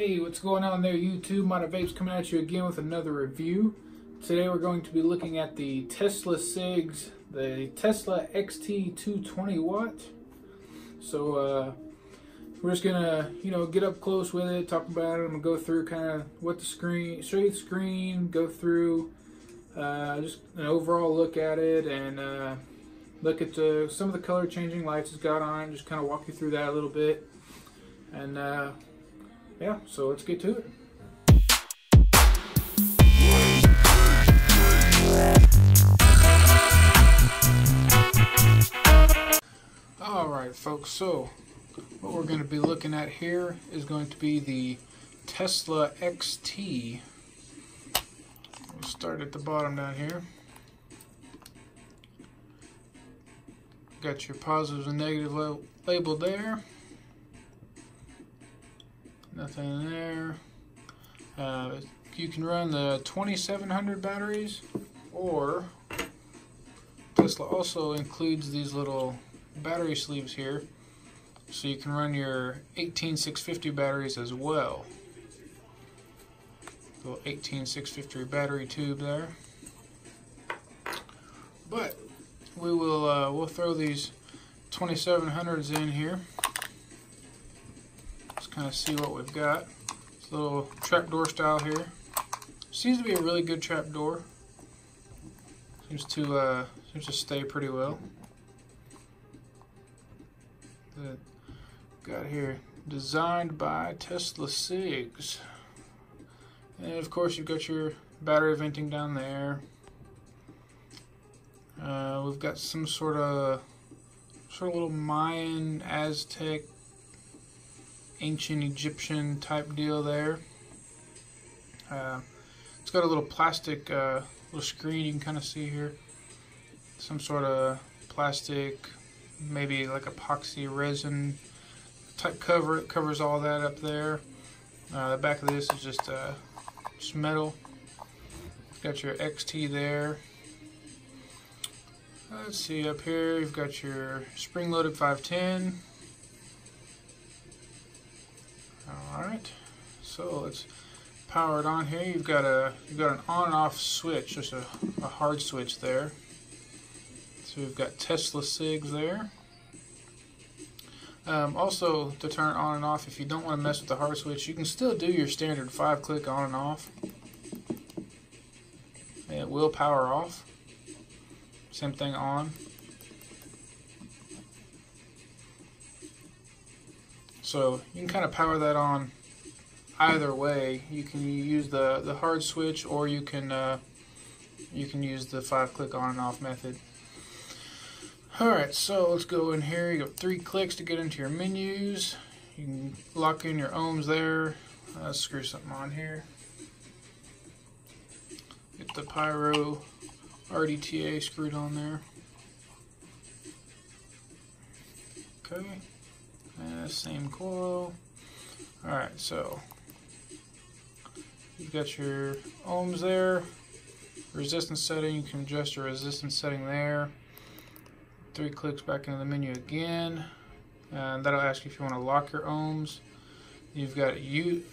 Hey, what's going on there, YouTube? Vapes coming at you again with another review. Today we're going to be looking at the Tesla cigs, the Tesla XT 220 watt. So we're just gonna, get up close with it, talk about it. I'm gonna go through kind of what the screen, show you the screen, go through just an overall look at it, and look at some of the color changing lights it's got on it. Just kind of walk you through that a little bit, and yeah, so let's get to it. Alright folks, so what we're going to be looking at here is going to be the Tesla XT. We'll start at the bottom down here. Got your positives and negatives labeled there. Nothing in there. You can run the 2700 batteries, or Tesla also includes these little battery sleeves here, so you can run your 18650 batteries as well. Little 18650 battery tube there. But we will we'll throw these 2700s in here. Kind of see what we've got. It's a little trapdoor style here. Seems to be a really good trapdoor. Seems to stay pretty well. Got here, designed by Tesla cigs. And of course you've got your battery venting down there. We've got some sort of little Mayan, Aztec, ancient Egyptian type deal there. It's got a little plastic little screen you can kind of see here. Some sort of plastic, maybe like epoxy resin type cover. It covers all that up there. The back of this is just metal. Got your XT there. Let's see, up here you've got your spring-loaded 510. Alright, so let's power it on here. You've got an on and off switch, just a hard switch there. So we've got Tesla cigs there. Also, to turn it on and off, if you don't want to mess with the hard switch, you can still do your standard 5-click on and off. And it will power off. Same thing on. So you can kind of power that on either way. You can use the hard switch, or you can use the 5-click on and off method. Alright, so let's go in here. You got 3 clicks to get into your menus. You can lock in your ohms there. Let's screw something on here. Get the Pyro RDTA screwed on there. Okay. Same coil. Alright, so you've got your ohms there. Resistance setting, you can adjust your resistance setting there. 3 clicks back into the menu again. And that'll ask you if you want to lock your ohms. You've got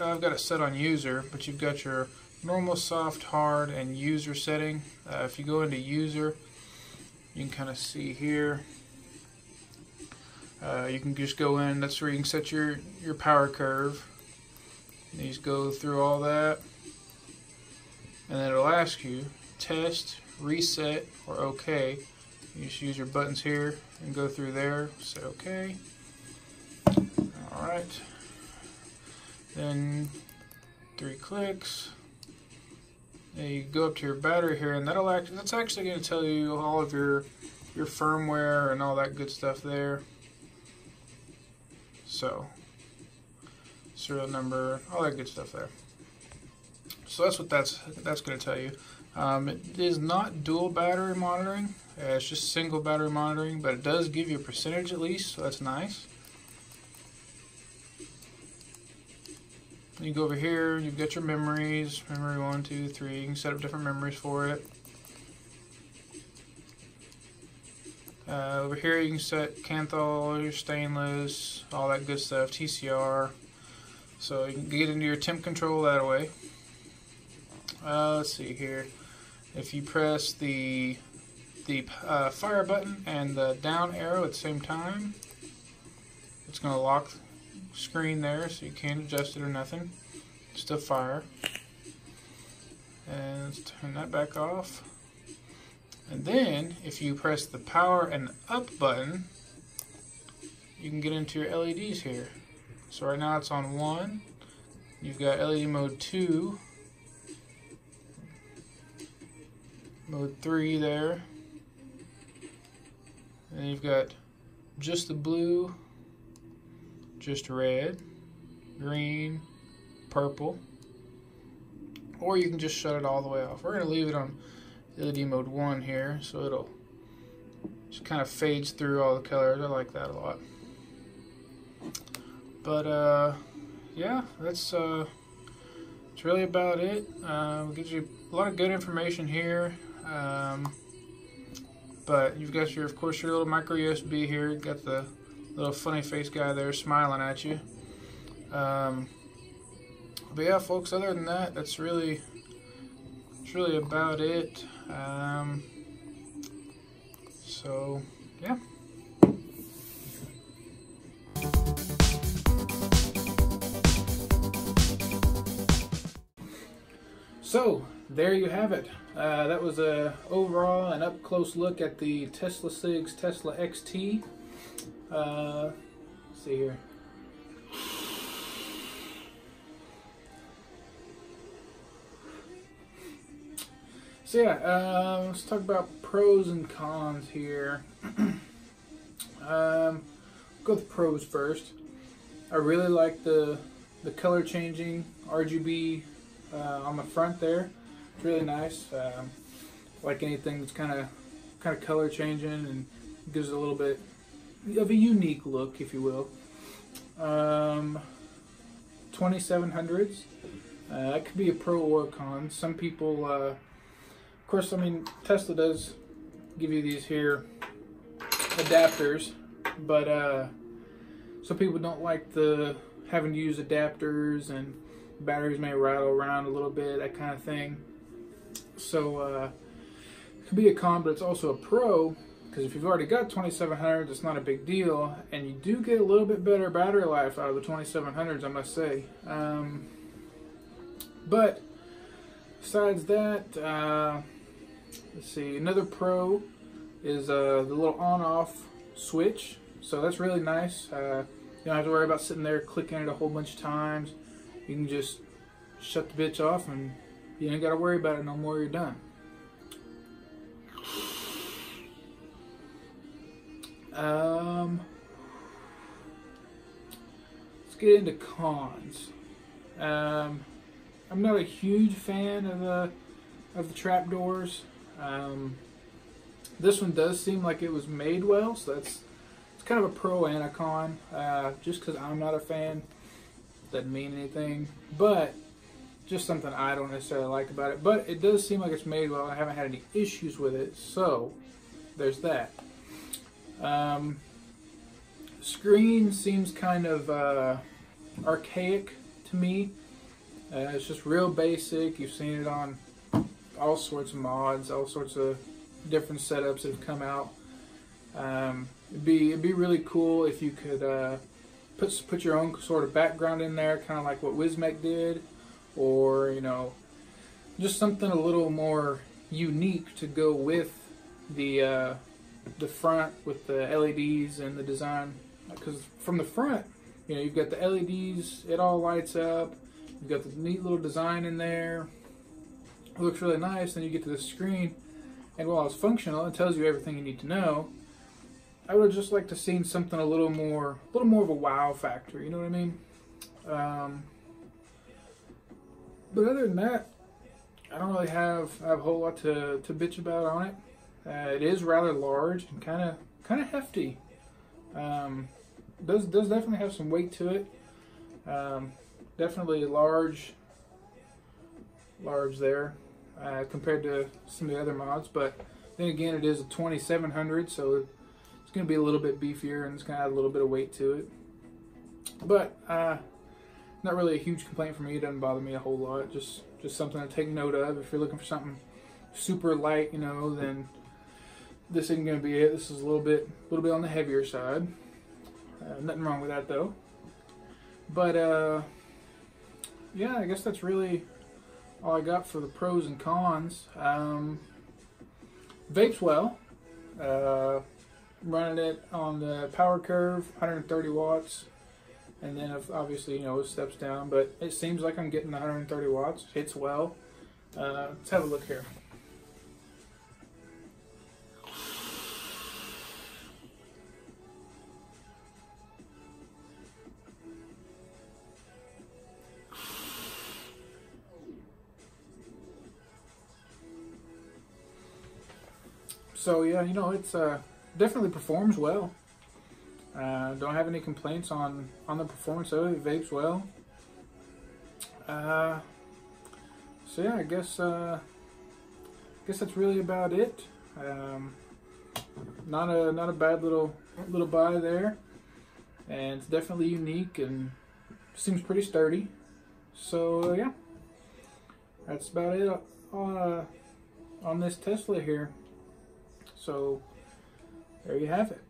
I've got it set on user, but you've got your normal, soft, hard, and user setting. If you go into user, you can kind of see here. You can just go in, that's where you can set your power curve. You just go through all that, and then it'll ask you test, reset, or OK. You just use your buttons here and go through there, say OK. Alright. Then 3 clicks. Then you go up to your battery here, and that's actually going to tell you all of your firmware and all that good stuff there. So, serial number, all that good stuff there. So that's what that's going to tell you. It is not dual battery monitoring. It's just single battery monitoring, but it does give you a percentage at least, so that's nice. You go over here, you've got your memories, memory 1, 2, 3. You can set up different memories for it. Over here you can set Canthal, your stainless, all that good stuff, TCR. So you can get into your temp control that way. Let's see here. If you press the fire button and the down arrow at the same time, it's going to lock the screen there, so you can't adjust it or nothing. Still fire. And let's turn that back off. And then if you press the power and up button, you can get into your LEDs here. So right now it's on 1. You've got LED mode 2, mode 3 there. And you've got just the blue, just red, green, purple. Or you can just shut it all the way off. We're going to leave it on LED mode 1 here, so it'll just kind of fades through all the colors. I like that a lot. But yeah, that's really about it. It gives you a lot of good information here. But you've got your, of course, your little micro USB here. You've got the little funny face guy there smiling at you. But yeah, folks, other than that, that's really about it. So yeah. So there you have it. That was a overall and up close look at the Tesla Cigs Tesla XT. Let's see here. So yeah, let's talk about pros and cons here. Go with pros first. I really like the color changing RGB on the front there. It's really nice. Like anything that's kind of color changing and gives it a little bit of a unique look, if you will. 2700s. That could be a pro or a con. Some people, of course, I mean, Tesla does give you these here adapters, but some people don't like the having to use adapters, and batteries may rattle around a little bit, that kind of thing. So it could be a con, but it's also a pro, because if you've already got 2700s, it's not a big deal, and you do get a little bit better battery life out of the 2700s, I must say. But besides that, let's see, another pro is the little on-off switch. So that's really nice. You don't have to worry about sitting there clicking it a whole bunch of times. You can just shut the bitch off and you ain't got to worry about it no more. You're done. Let's get into cons. I'm not a huge fan of the trapdoors. This one does seem like it was made well, so it's kind of a pro and a con. Just because I'm not a fan doesn't mean anything, but just something I don't necessarily like about it. But it does seem like it's made well. I haven't had any issues with it, so there's that. Screen seems kind of archaic to me. It's just real basic. You've seen it on all sorts of mods, all sorts of different setups that have come out. It'd be really cool if you could put your own sort of background in there, kind of like what Wismec did, or you know, just something a little more unique to go with the front with the LEDs and the design. Because from the front, you know, you've got the LEDs, it all lights up. You've got the neat little design in there. It looks really nice. Then you get to the screen, and while it's functional, it tells you everything you need to know. I would just like to see something a little more of a wow factor. You know what I mean? But other than that, I don't really have a whole lot to bitch about on it. It is rather large and kind of hefty. Does definitely have some weight to it. Definitely large there compared to some of the other mods. But then again, it is a 2700, so it's going to be a little bit beefier and it's going to add a little bit of weight to it. But not really a huge complaint for me. It doesn't bother me a whole lot. Just something to take note of. If you're looking for something super light, you know, then this isn't going to be it. This is a little bit on the heavier side. Nothing wrong with that though. But yeah, I guess that's really all I got for the pros and cons. Vapes well. Running it on the power curve, 130 watts, and then obviously, you know, it steps down, but it seems like I'm getting 130 watts. Hits well. Let's have a look here. So yeah, you know, it's definitely performs well. Don't have any complaints on the performance of it. It vapes well. So yeah, I guess that's really about it. Not a bad little buy there, and it's definitely unique and seems pretty sturdy. So yeah, that's about it on this Tesla here. So there you have it.